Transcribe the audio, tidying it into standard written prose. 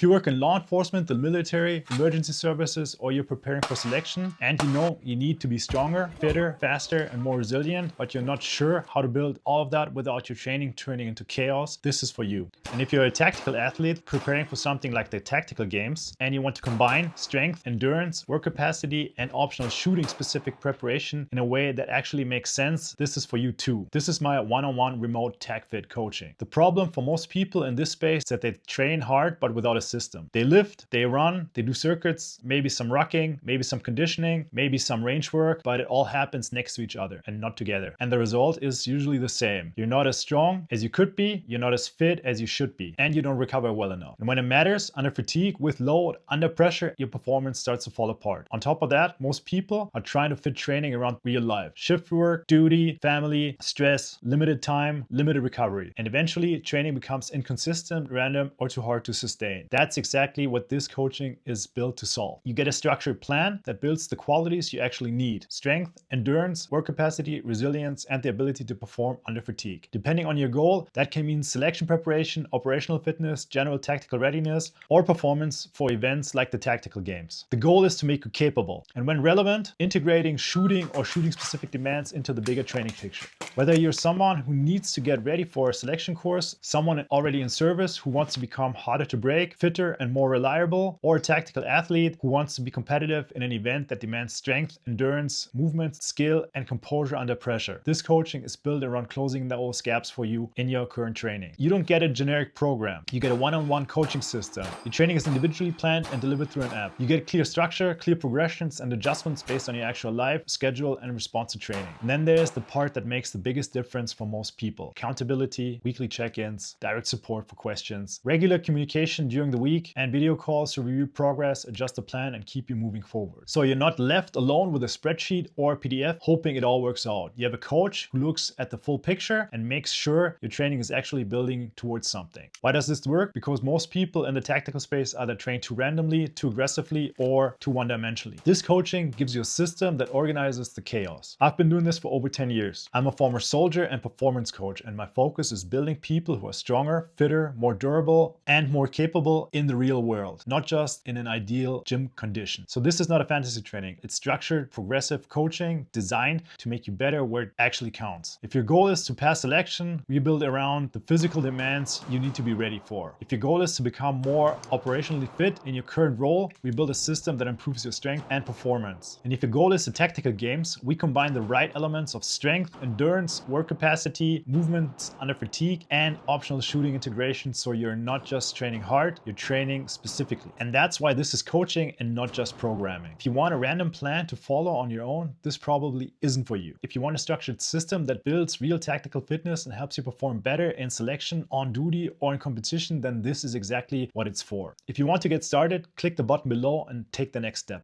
If you work in law enforcement, the military, emergency services, or you're preparing for selection and you know you need to be stronger, fitter, faster, and more resilient, but you're not sure how to build all of that without your training turning into chaos, this is for you. And if you're a tactical athlete preparing for something like the tactical games and you want to combine strength, endurance, work capacity, and optional shooting specific preparation in a way that actually makes sense, this is for you too. This is my one-on-one remote TacFit coaching. The problem for most people in this space is that they train hard but without a system. They lift, they run, they do circuits, maybe some rocking, maybe some conditioning, maybe some range work, but it all happens next to each other and not together. And the result is usually the same. You're not as strong as you could be, you're not as fit as you should be, and you don't recover well enough. And when it matters, under fatigue, with load, under pressure, your performance starts to fall apart. On top of that, most people are trying to fit training around real life. Shift work, duty, family, stress, limited time, limited recovery. And eventually, training becomes inconsistent, random, or too hard to sustain. That's exactly what this coaching is built to solve. You get a structured plan that builds the qualities you actually need: strength, endurance, work capacity, resilience, and the ability to perform under fatigue. Depending on your goal, that can mean selection preparation, operational fitness, general tactical readiness, or performance for events like the tactical games. The goal is to make you capable, and when relevant, integrating shooting or shooting specific demands into the bigger training picture. Whether you're someone who needs to get ready for a selection course, someone already in service who wants to become harder to break, fitter, and more reliable, or a tactical athlete who wants to be competitive in an event that demands strength, endurance, movement, skill, and composure under pressure. This coaching is built around closing those gaps for you in your current training. You don't get a generic program. You get a one-on-one coaching system. Your training is individually planned and delivered through an app. You get clear structure, clear progressions, and adjustments based on your actual life, schedule, and response to training. And then there's the part that makes the biggest difference for most people: accountability, weekly check-ins, direct support for questions, regular communication during the week, and video calls to review progress, adjust the plan, and keep you moving forward. So you're not left alone with a spreadsheet or a PDF hoping it all works out. You have a coach who looks at the full picture and makes sure your training is actually building towards something. Why does this work? Because most people in the tactical space either train too randomly, too aggressively, or too one-dimensionally. This coaching gives you a system that organizes the chaos. I've been doing this for over 10 years. I'm a former soldier and performance coach, and my focus is building people who are stronger, fitter, more durable, and more capable in the real world, not just in an ideal gym condition. So this is not a fantasy training. It's structured, progressive coaching designed to make you better where it actually counts. If your goal is to pass selection, we build around the physical demands you need to be ready for. If your goal is to become more operationally fit in your current role, we build a system that improves your strength and performance. And if your goal is the tactical games, we combine the right elements of strength, endurance, work capacity, movements under fatigue, and optional shooting integration, so you're not just training hard, you're training specifically. And that's why this is coaching and not just programming. If you want a random plan to follow on your own, this probably isn't for you. If you want a structured system that builds real tactical fitness and helps you perform better in selection, on duty, or in competition, then this is exactly what it's for. If you want to get started, click the button below and take the next step.